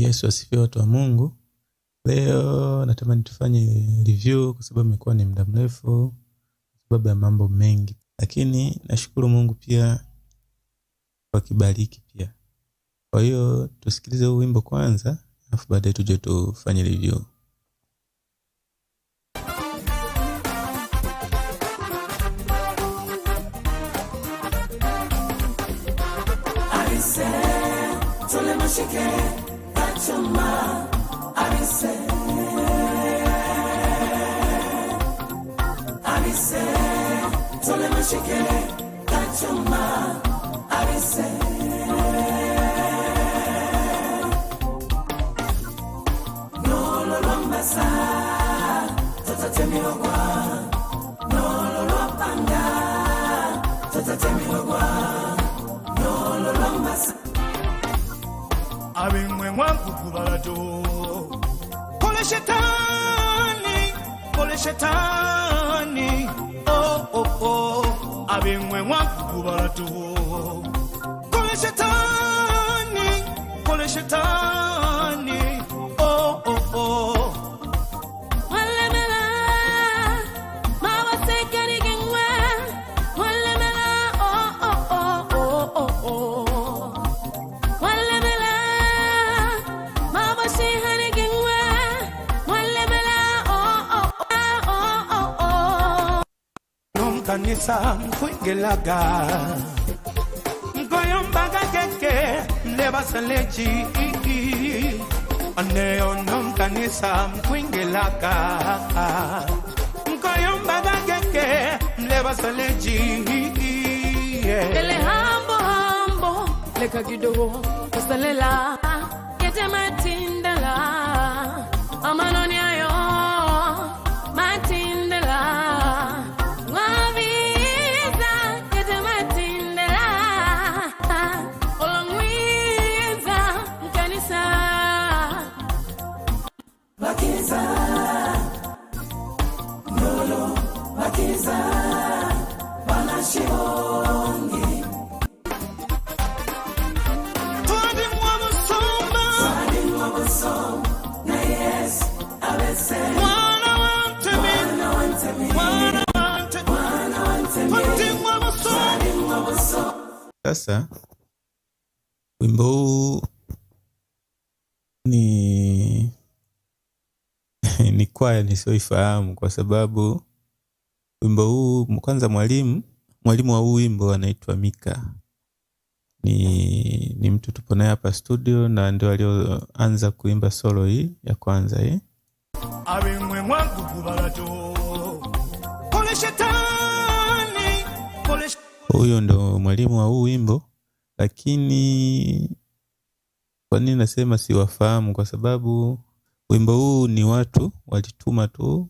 Yesu asifiwe watu wa Mungu. Leo natamani tufanye review kwa sababu imekuwa ni muda mrefu kwa sababu ya mambo mengi. Lakini nashukuru Mungu pia kwa kibariki pia. Kwa hiyo tusikilize huu wimbo kwanza, alafu baadaye tuje tufanye review. Mashike kachuma Arise tole mashike kachuma Arise Nolo lombasa tatatemilogwa Nolo lopanga tatatemilogwa Nolo lombasa Abimwe mwangu kubalato Kole shetani Oh oh oh Abimwe mwangu kubalato Kole shetani Oh oh oh Walemela Mawa sekari gengwe Walemela Oh oh oh oh oh oh Walemela Kanisa mkwingelaga Mkoyombaga keke Mleba saleji Aneo nom kanisa mkwingelaga Mkoyombaga keke Mleba saleji Ele hambo Leka kidogo Kasalela Kete matindala Amanoni ayo Matindala Makiza Wanashiongi Twadi mwabusomo Na yes Abese Wana wante mi Twadi mwabusomo Sasa wimbo huu ni kwaya nisioifahamu kwa sababu wimbo huu kwanza mwalimu wa huu wimbo anaitwa Mika. Ni mtu tupo naye hapa studio na ndio alioanza kuimba solo hii ya kwanza hii. Abimwe mwangu kubalato Kole shetani Huyo ndo mwalimu wa huu wimbo, lakini kwa nini nasema siwafahamu? Kwa sababu wimbo huu ni watu walituma tu,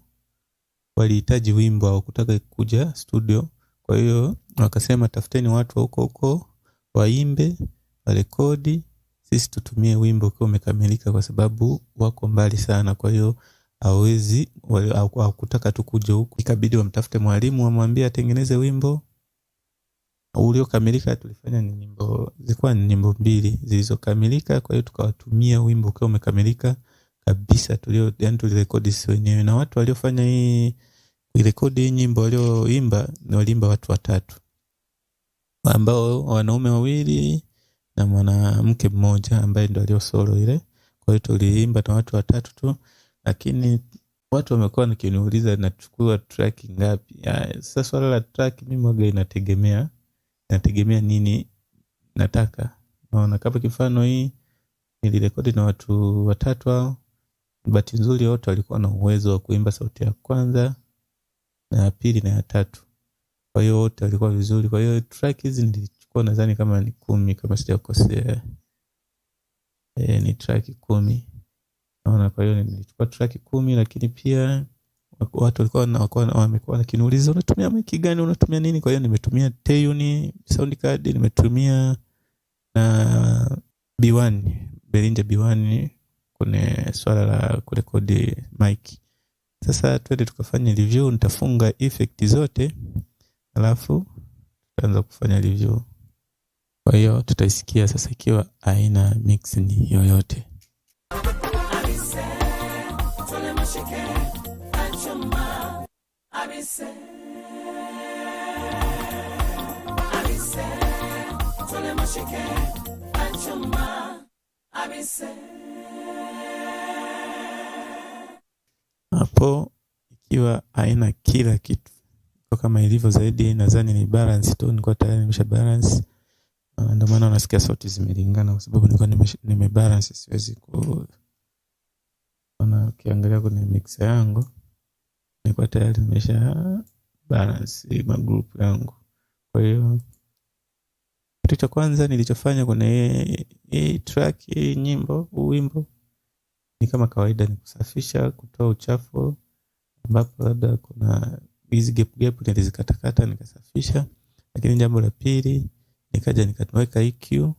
walihitaji wimbo au kutaka kuja studio. Kwa hiyo wakasema tafuteni watu huko waimbe, warekodi, sisi tutumie wimbo ukiwa umekamilika kwa sababu wako mbali sana. Kwa hiyo hawezi au kutaka tu kuja huku, ikabidi wamtafute mwalimu wamwambie atengeneze wimbo uliokamilika. Tulifanya zilikuwa ni nyimbo 2 zilizokamilika, kwa hiyo tukawatumia wimbo ukiwa umekamilika kabisa. Tulirekodi sisi wenyewe, na watu waliofanya hii rekodi nyimbo walioimba ni waliimba watu 3 ambao wanaume 2 na mwanamke mmoja ambaye ndo alio solo ile. Kwa hiyo tuliimba na watu 3 tu, lakini watu wamekuwa nikiniuliza nachukua track ngapi. Sasa swala la track mimi mwaga inategemea nini nataka. Naona kama kifano hii nilirekodi na watu 3 hao, bahati nzuri wote walikuwa na uwezo wa kuimba sauti ya kwanza na ya pili na ya 3. Kwa hiyo wote walikuwa vizuri. Kwa hiyo track hizi nilichukua nadhani kama ni 10 kama sijakosea. Ni track 10. Naona kwa hiyo nilichukua track 10, lakini pia watu walikuwa wamekuwa wakiniuliza unatumia mic gani, unatumia nini? Kwa hiyo nimetumia Tune sound card, nimetumia na B1 Behringer B1 kwenye swala la kurekodi mic. Sasa twende tukafanya review, nitafunga effect zote alafu tutaanza kufanya review. Kwa hiyo tutaisikia sasa ikiwa haina mix ni yoyote. mashike achuma abise tole mashike achuma abise. Hapo ikiwa haina kila kitu kwa kama ilivyo zaidi, nadhani ni balance tu, nilikuwa tayari nimesha balance. Ndio maana unasikia sauti zimelingana, kwa sababu nilikuwa nimebalance. Siwezi ukiangalia kwenye mixer yangu nilikuwa tayari nimesha balance magroup yangu. Kwa hiyo kitu cha kwanza nilichofanya kwenye track wimbo ni kama kawaida, ni kusafisha, kutoa uchafu, ambapo labda kuna hizi gap nilizikatakata nikasafisha. Lakini jambo la pili, nikaja nikaweka EQ,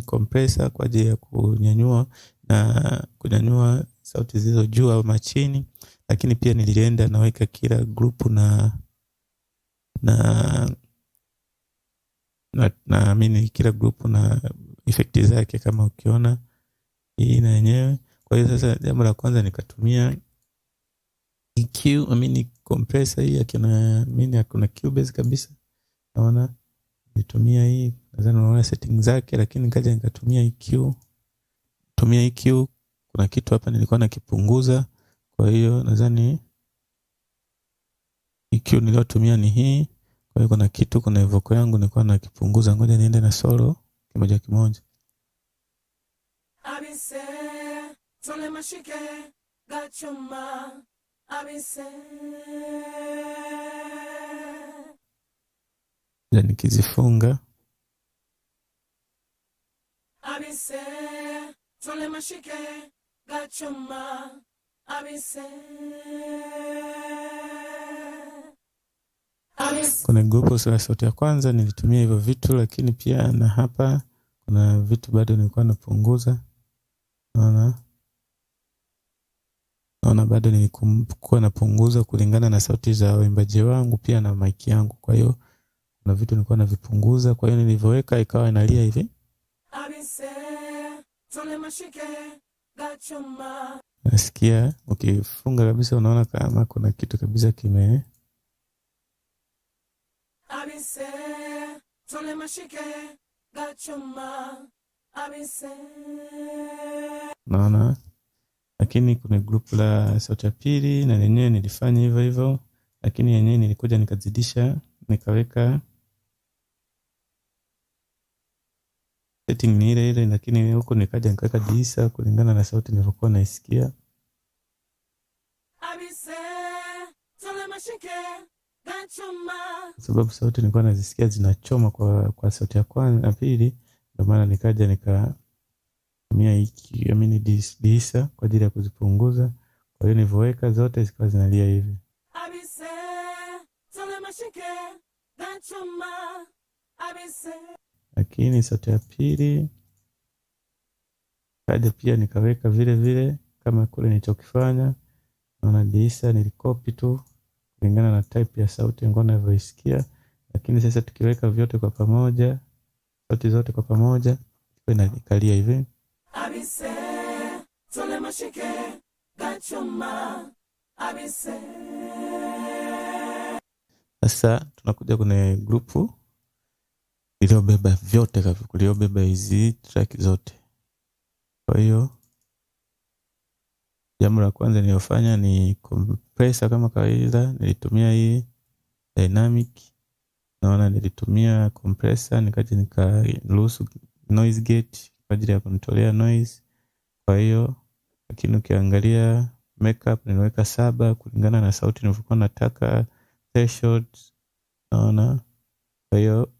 compressor kwa ajili ya kunyanyua sauti zilizo juu au chini. Lakini pia nilienda naweka kila group na kila group na effect zake, kama ukiona hii na yenyewe. Kwa hiyo sasa jambo la kwanza nikatumia EQ, compressor hii kuna Cubase kabisa. Naona nitumia hii, nadhani unaona setting zake. Lakini nikaja nikatumia EQ. Kuna kitu hapa nilikuwa nakipunguza, kwa hiyo nadhani EQ niliyotumia ni hii. Kwa hiyo kuna kitu, kuna vocal yangu nilikuwa nakipunguza. Ngoja niende na solo kimoja kimoja. Abise tole mashike gachuma abise. Nikizifunga abise tole mashike gachuma abise. Kuna grupu la sauti ya kwanza nilitumia hivyo vitu, lakini pia na hapa kuna vitu bado nilikuwa napunguza. Naona bado nilikuwa napunguza kulingana na sauti za waimbaji wangu pia na mic yangu. Kwa hiyo kuna vitu nilikuwa navipunguza, kwa hiyo nilivyoweka ikawa inalia hivi. Nasikia ukifunga kabisa unaona kama kuna kitu kabisa kime naona. Lakini kuna group la sauti ya pili na lenyewe nilifanya hivyo hivyo, lakini yenyewe nilikuja nikazidisha, nikaweka setting ni ile, lakini huko nikaja nikaweka disa kulingana na sauti nilivyokuwa naisikia. Kwa sababu sauti nilikuwa nazisikia zinachoma kwa sauti ya kwanza na pili, ndio maana nikaja nikatumia disa kwa ajili ya kuzipunguza. Kwa hiyo nilivyoweka zote zikawa zinalia hivi. Lakini sauti ya pili kaja pia nikaweka vile vile kama kule nilichokifanya. Naona disa nilikopi tu kulingana na type ya sauti nilikuwa ninavyoisikia. Lakini sasa tukiweka vyote kwa pamoja, sauti zote kwa pamoja, inakalia hivi. Sasa tunakuja kwenye grupu iliyobeba vyote, iliyobeba hizi track zote. Kwa hiyo jambo la kwanza niliyofanya ni compressor kama kawaida. Nilitumia hii dynamic. Naona nilitumia compressor, nikaja nikaruhusu noise gate kwa ajili ya kunitolea noise. Kwa hiyo lakini ukiangalia makeup niliweka 7 kulingana na sauti nilivyokuwa nataka, threshold. Naona kwa hiyo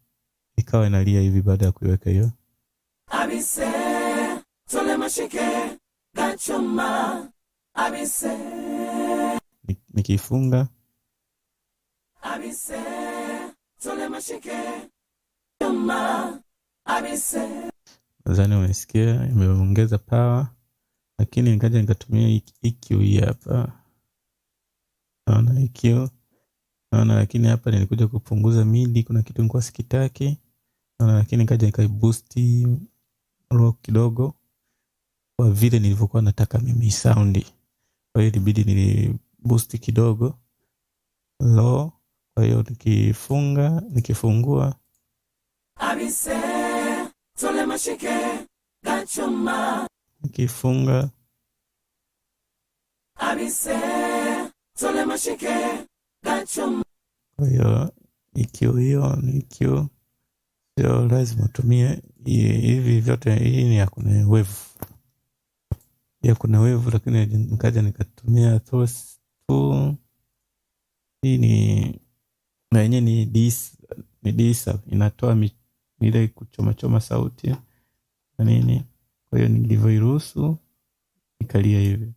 ikawa inalia hivi baada ya kuiweka hiyo. Nikifunga nadhani umesikia imeongeza power. Lakini nikaja nikatumia EQ hii hapa. Naona EQ. Naona lakini hapa nilikuja kupunguza midi, kuna kitu nilikuwa sikitaki. Naona lakini nikaja nikaboost rock kidogo kwa vile nilivyokuwa nataka mimi sound. Kwa hiyo ilibidi niliboost kidogo low. Kwa hiyo nikifungua Abise tole mashike gachuma. Nikifunga Abise tole mashike gachuma. Kwa hiyo EQ hiyo ni EQ, sio lazima utumie hivi vyote. Hii ni ya kuna wave, lakini nikaja nikatumia Source 2. Hii ni na yenyewe ni disa, inatoa ile kuchoma sauti na nini. Kwa hiyo nilivyoiruhusu ikalia hivi.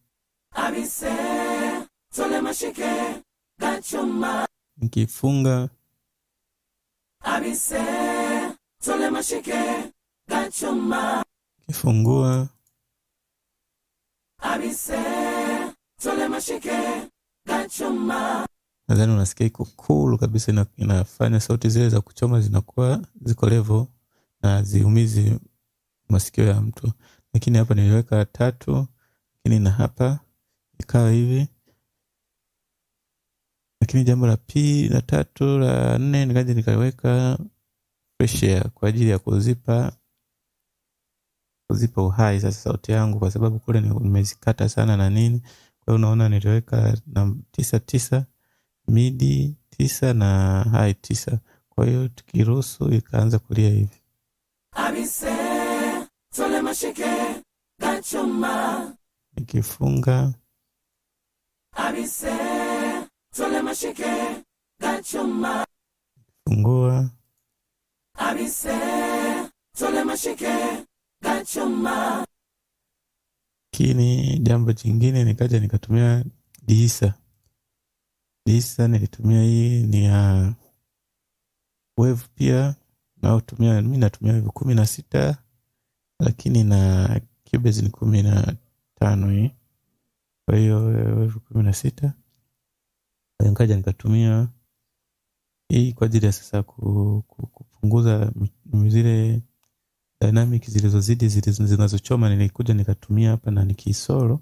Abise tole mashike gachuma. Nikifunga Abise tole mashike gachuma. Nikifungua Abise tole mashike gachuma. nadhani unasikia iko cool kabisa, inafanya sauti zile za kuchoma zinakuwa ziko level na ziumizi masikio ya mtu. Lakini hapa niliweka 3, lakini na hapa ikawa hivi. Lakini jambo la 3 la 4 nikaja nikaweka fresh air kwa ajili ya kuzipa uhai sasa sauti yangu, kwa sababu kule nimezikata sana na nini. Kwa hiyo unaona niliweka na 9 midi 9 na high 9. Kwa hiyo tukiruhusu ikaanza kulia hivi. Abise tole mashike gachuma. Nikifunga Abise tole mashike gachuma. fungua Abise tole mashike gachuma. Lakini jambo jingine nikaja nikatumia disa. Nilitumia hii ni ya wave pia, mimi natumia wave 16, lakini na Cubase ni 15 hii. Kwa hiyo wave 16. Kwa hiyo nikaja nikatumia hii kwa ajili ya sasa kupunguza zile dynamic zilizozidi zinazochoma. Nilikuja nikatumia hapa na nikisolo,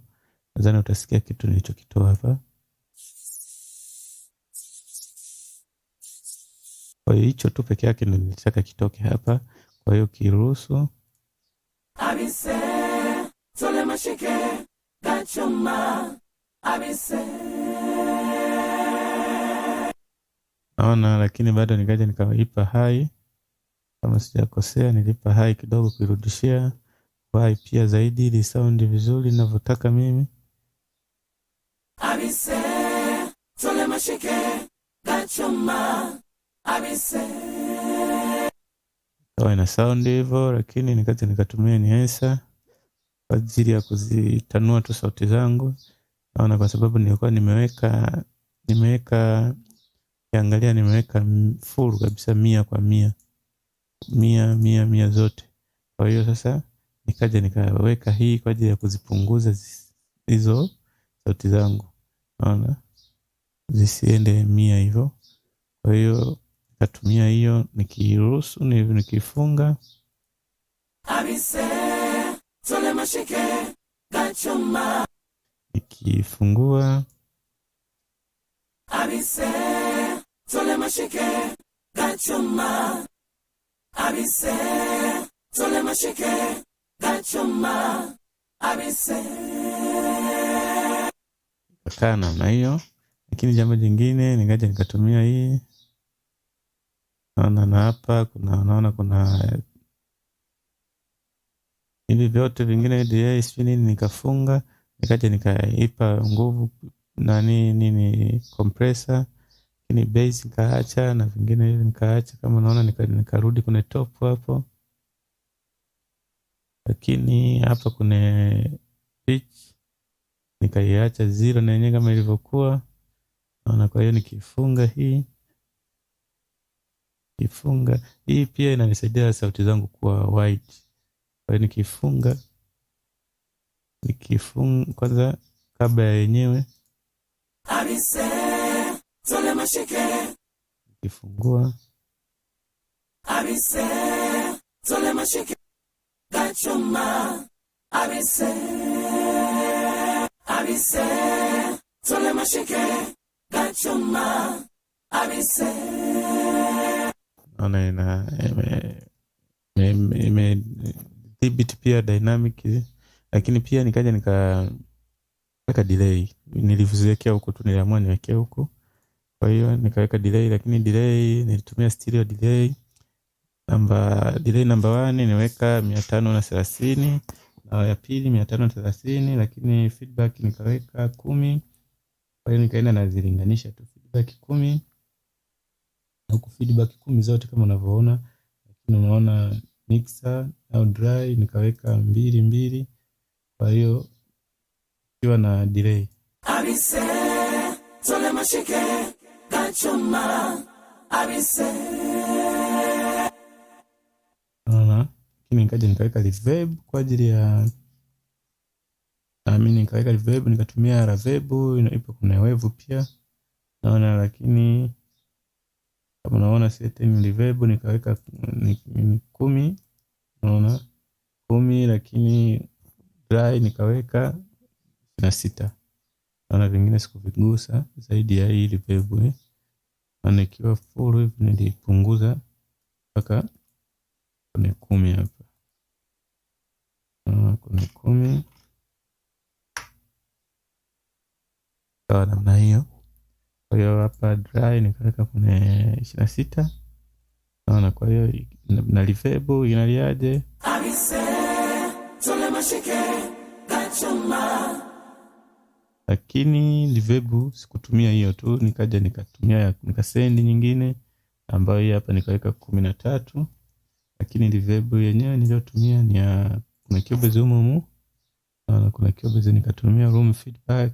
nadhani utasikia kitu nilichokitoa hapa. Kwa hiyo hicho tu peke yake ndio nilitaka kitoke hapa. Kwa hiyo kiruhusu Abise tole mashike gachuma. Abise naona, lakini bado nikaja nikaipa high. Kama sijakosea nilipa high kidogo kuirudishia high pia zaidi ili sound vizuri ninavyotaka mimi. Abise tole mashike gachuma. Abise Sawa, ina sound hivyo, lakini nikaja nikatumia enhancer kwa ajili ya kuzitanua tu sauti zangu. Naona kwa sababu nilikuwa nimeweka kiangalia, nimeweka full kabisa 100 zote. Kwa hiyo sasa nikaja nikaweka hii kwa ajili ya kuzipunguza hizo sauti zangu, naona zisiende 100 hivyo. Kwa hiyo nikatumia hiyo, nikiruhusu nikifunga Abise tole mashike gachuma. Nikifungua Abise tole mashike gachuma. Abise tole mashike gachuma. Abise kakaa namna hiyo. Lakini jambo jingine nikaja nikatumia hii, naona na hapa naona kuna hivi vyote vingine delay nini, nikafunga. Nikaja nikaipa nguvu nini compressor, lakini bass nikaacha na vingine hivi nikaacha. Kama unaona nikarudi kwenye top hapo, lakini hapa kuna pitch nikaiacha 0 na yenyewe kama ilivyokuwa, naona. Kwa hiyo nikifunga hii pia inanisaidia sauti zangu kuwa wide. Kwa hiyo nikifunga kwanza kabla ya yenyewe. Abise tole mashike. Nikifungua Abise tole mashike gachuma. Abise Tole mashike gachuma abise. Naona ime dhibiti pia dynamic, lakini pia nikaja nikaweka delay. Niliviziwekea huko tu, niliamua niwekea huko. Kwa hiyo nikaweka delay, lakini delay nilitumia stereo delay. Delay number 1 niweka 530 na ya pili 530, lakini feedback nikaweka 10. Kwa hiyo nikaenda nazilinganisha tu feedback 10 na huko feedback 10 zote kama unavyoona, lakini unaona mixer au dry nikaweka 2. Kwa hiyo ikiwa na delay abise tole mashike gachuma abise. Lakini nikaja nikaweka reverb kwa ajili ya nikaweka reverb, nikatumia reverb ipo kuna wave pia naona, lakini kama unaona setting reverb nikaweka 10, unaona 10, lakini dry nikaweka 26. Naona vingine sikuvigusa zaidi ya hii reverb na ikiwa full hivi nilipunguza mpaka kwenye 10 hapa. Kwenye 10 sawa namna hiyo. Kwa hiyo hapa dry nikaweka kwenye 26. Naona kwa hiyo na reverb inaliaje? Abise tole mashike gachuma. Lakini reverb sikutumia hiyo tu, nikaja nikasend nyingine ambayo hii hapa nikaweka 13. Lakini reverb yenyewe niliyotumia ni ya kuna Cubase humu. Na kuna Cubase nikatumia room feedback,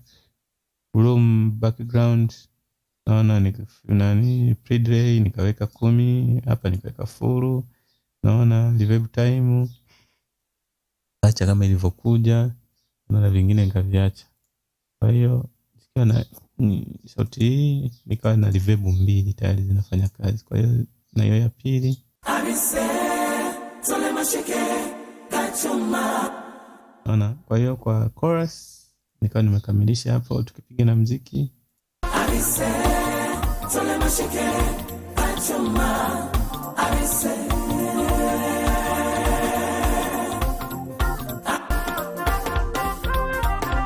room background. Naona pre-delay nikaweka 10, hapa nikaweka full. Naona reverb time acha kama ilivyokuja, na vingine nikaviacha. Kwa hiyo ikiwa na sauti hii nikawa na reverb 2 tayari zinafanya kazi. Kwa hiyo na hiyo ya pili abise tole mashike gachuma. Naona kwa hiyo kwa chorus nikawa nimekamilisha hapo, tukipiga na muziki. Abise tole mashike gachuma abise.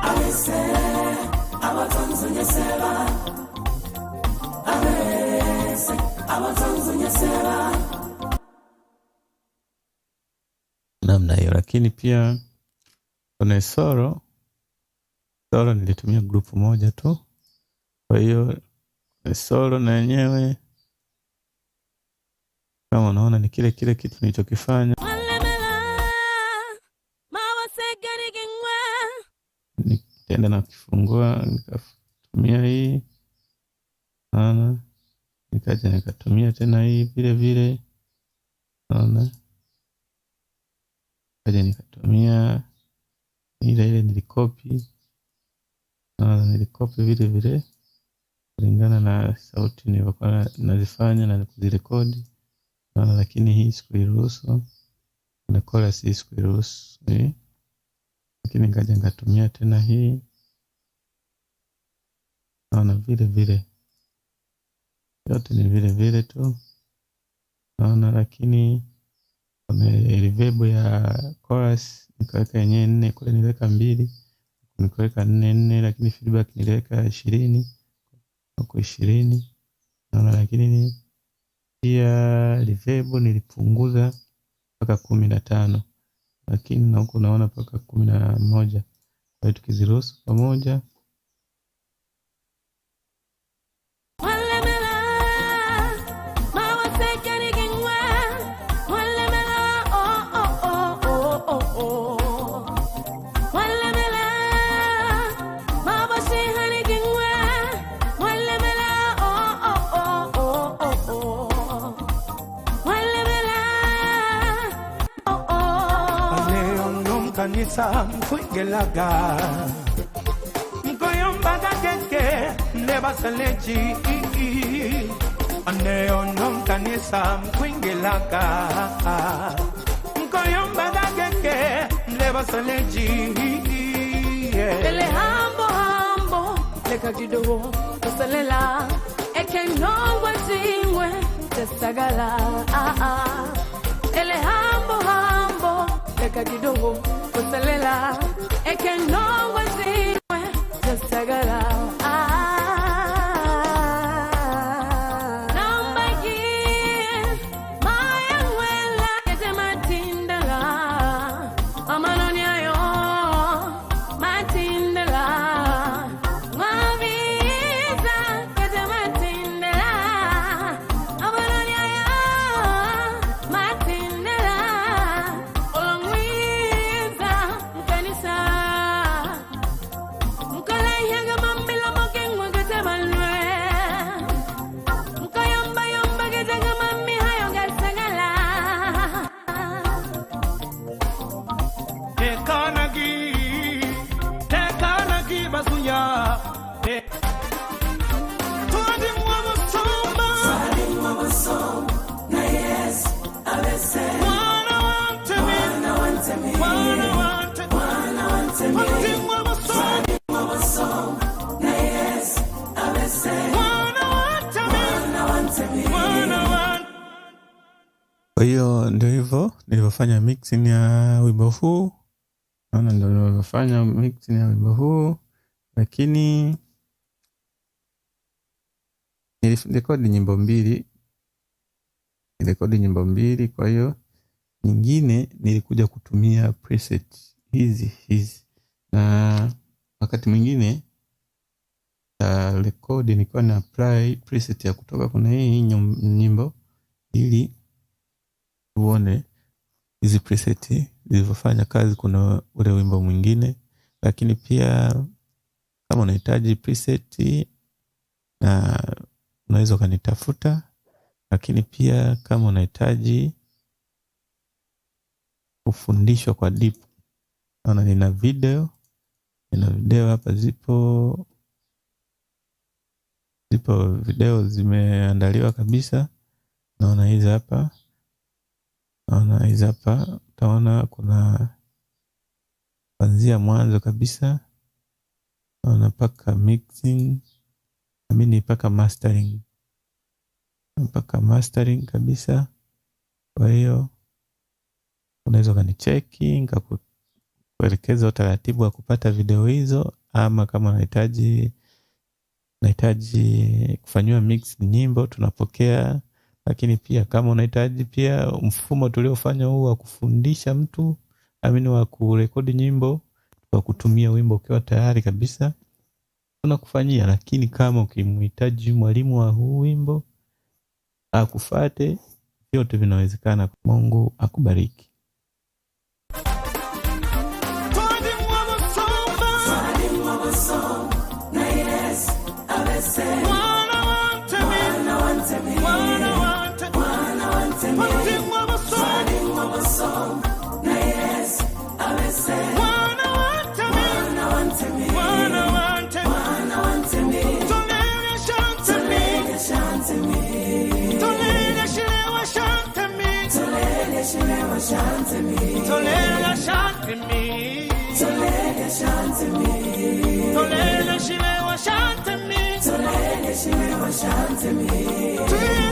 Abise abatanzanya seba. Abise abatanzanya seba. Namna hiyo. Lakini pia kuna solo nilitumia group moja tu. Kwa hiyo solo na yenyewe kama unaona ni kile kitu nilichokifanya. Nikaenda na kifungua nikatumia hii. Naona nikaja nikatumia tena hii vile. Naona kaja nikatumia ile nilikopi. Nilikopi vile kulingana na sauti nilikuwa nazifanya na kuzirekodi. Lakini hii sikuiruhusu na chorus hii sikuiruhusu. Lakini kaja nikatumia tena hii. Naona vile yote ni vile tu. Naona lakini kwenye reverb ya chorus nikaweka yenyewe 4, kule niliweka 2, nikaweka 4, lakini feedback niliweka 20 huko 20. Naona lakini pia reverb nilipunguza mpaka 15, lakini na huko naona mpaka 11. Kwa hiyo tukiziruhusu pamoja kanisa mkwingelaga mkoyombaga keke nebasaleji aneonom kanisa mkwingelaga mkoyombaga keke nebasaleji ele hambo Ekagido, Osalela, Ekenongwa Zingwe, Tesagala, Ele Hambo, Ekagido, Osalela, Ekenongwa Zingwe, Tesagala, Kwa hiyo ndio hivyo nilivyofanya mixing ya wimbo huu. Naona ndio nilivyofanya mixing ya wimbo huu, lakini nilirekodi nyimbo mbili. Kwa hiyo nyingine nilikuja kutumia preset hizi, na wakati mwingine record nilikuwa na apply preset ya kutoka kuna hii nyimbo ili uone hizi preset zilivyofanya kazi kuna ule wimbo mwingine. Lakini pia kama unahitaji preset na unaweza kanitafuta, lakini pia kama unahitaji kufundishwa kwa deep, naona nina video hapa, zipo video zimeandaliwa kabisa. Naona hizi hapa, utaona kuna kuanzia mwanzo kabisa, naona paka mixing, paka mastering kabisa. Kwa hiyo unaweza kanicheki nikakuelekeza utaratibu wa kupata video hizo, ama kama unahitaji kufanywa mix nyimbo tunapokea. Lakini pia kama unahitaji pia mfumo tuliofanya huu wa kufundisha mtu wa kurekodi nyimbo kwa kutumia wimbo ukiwa tayari kabisa, tunakufanyia. Lakini kama ukimhitaji mwalimu wa huu wimbo akufuate, yote vinawezekana. Mungu akubariki. Shantemi